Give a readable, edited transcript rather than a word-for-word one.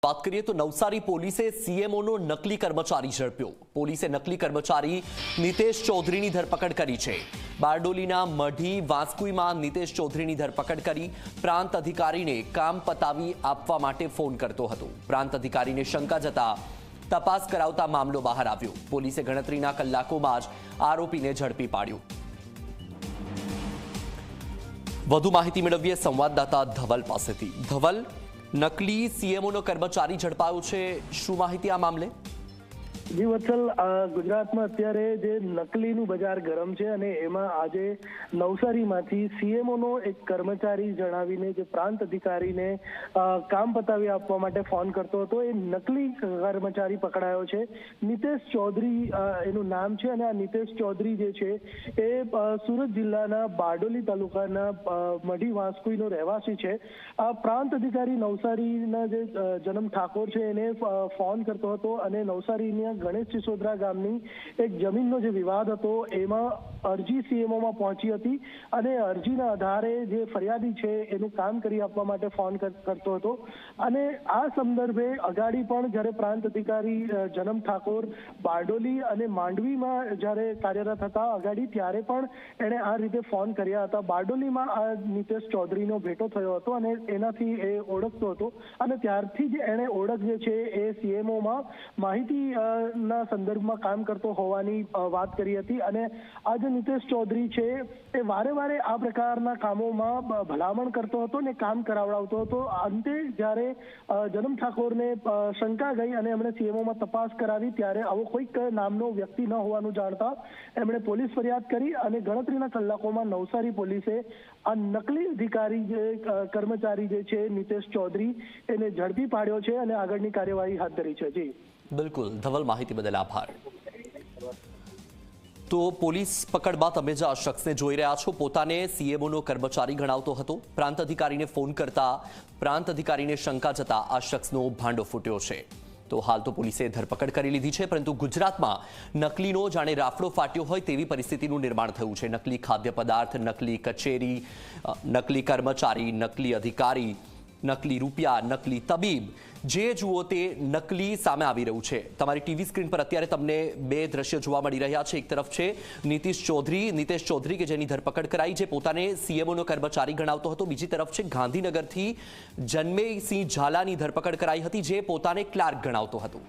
बात करिए तो नवसारी પોલીસે સીએમઓનો નકલી કર્મચારી ઝડપ્યો। પોલીસે નકલી કર્મચારી નીતેશ ચૌધરીની ધરપકડ કરી છે। બારડોલીના મઢી વાંસકુઈમાં નીતેશ ચૌધરીની ધરપકડ કરી પ્રાંત અધિકારીને કામ પતાવી આપવા માટે ફોન કરતો હતો। પ્રાંત અધિકારીને શંકા જતા તપાસ કરાવતા મામલો બહાર આવ્યો। પોલીસે ગણતરીના કલાકોમાં જ આરોપીને ઝડપી પાડ્યો। વધુ માહિતી મેળવીએ સંવાદદાતા ધવલ પાસેથી। ધવલ, નકલી સીએમઓનો કર્મચારી ઝડપાયો છે, શું માહિતી આ મામલે? જી વત્સલ, ગુજરાતમાં અત્યારે જે નકલીનું બજાર ગરમ છે અને એમાં આજે નવસારીમાંથી સીએમઓનો એક કર્મચારી જણાવીને જે પ્રાંત અધિકારીને કામ પતાવી આપવા માટે ફોન કરતો હતો એ નકલી કર્મચારી પકડાયો છે। નીતેશ ચૌધરી એનું નામ છે અને આ નીતેશ ચૌધરી જે છે એ સુરત જિલ્લાના બારડોલી તાલુકાના મઢી વાંસકુઈનો રહેવાસી છે। આ પ્રાંત અધિકારી નવસારીના જે જન્મ ઠાકોર છે એને ફોન કરતો હતો અને નવસારીના ગણેશ સિસોદરા ગામની એક જમીનનો જે વિવાદ હતો એમાં અરજી સીએમઓમાં પહોંચી હતી અને અરજીના આધારે જે ફરિયાદી છે એનું કામ કરી આપવા માટે ફોન કરતો હતો અને આ સંદર્ભે અગાડી પણ જ્યારે પ્રાંત અધિકારી જનમ ઠાકોર બારડોલી અને માંડવીમાં જ્યારે કાર્યરત હતા અગાડી ત્યારે પણ એણે આ રીતે ફોન કર્યા હતા। બારડોલીમાં આ નીતેશ ચૌધરીનો ભેટો થયો હતો અને એનાથી એ ઓળખતો હતો અને ત્યારથી જ એણે ઓળખ જે છે એ સીએમઓમાં માહિતી ના સંદર્ભમાં કામ કરતો હોવાની વાત કરી હતી અને આ જે નીતેશ ચૌધરી છે એ વારે વારે આ પ્રકારના કામોમાં ભલામણ કરતો હતો ને કામ કરાવડાવતો હતો। અંતે જ્યારે જનમ ઠાકોરને શંકા ગઈ અને એમણે સીએમઓમાં તપાસ કરાવી ત્યારે આવો કોઈક નામનો વ્યક્તિ ન હોવાનું જાણતા એમણે પોલીસ ફરિયાદ કરી અને ગણતરીના કલાકોમાં નવસારી પોલીસે આ નકલી અધિકારી જે કર્મચારી જે છે નીતેશ ચૌધરી એને ઝડપી પાડ્યો છે અને આગળની કાર્યવાહી હાથ ધરી છે। જી બિલકુલ ધવલ, માહિતી બદલ આભાર। તો પોલીસ પકડ બાદ તમે જે આ શખ્સને જોઈ રહ્યા છો પોતાને સીએમઓનો કર્મચારી ગણાવતો હતો। પ્રાંત અધિકારીને ફોન કરતા પ્રાંત અધિકારીને શંકા જતા આ શખ્સનો ભાંડો ફૂટ્યો છે। તો હાલ તો પોલીસે ધરપકડ કરી લીધી છે, પરંતુ ગુજરાતમાં નકલીનો જાણે રાફડો ફાટ્યો હોય તેવી પરિસ્થિતિનું નિર્માણ થયું છે। નકલી ખાદ્ય પદાર્થ, નકલી કચેરી, નકલી કર્મચારી, નકલી અધિકારી, નકલી રૂપિયા, નકલી તબીબ, જે જુઓ તે નકલી સામે આવી રહ્યું છે। તમારી ટીવી સ્ક્રીન પર અત્યારે તમને બે દ્રશ્ય જોવા મળી રહ્યા છે। એક તરફ છે નીતેશ ચૌધરી કે જેની ધરપકડ કરાઈ, જે પોતાને સીએમઓનો કર્મચારી ગણાવતો હતો। બીજી તરફ છે ગાંધીનગરથી જન્મેસિંહ ઝાલાની ધરપકડ કરાઈ હતી, જે પોતાને ક્લાર્ક ગણાવતો હતો।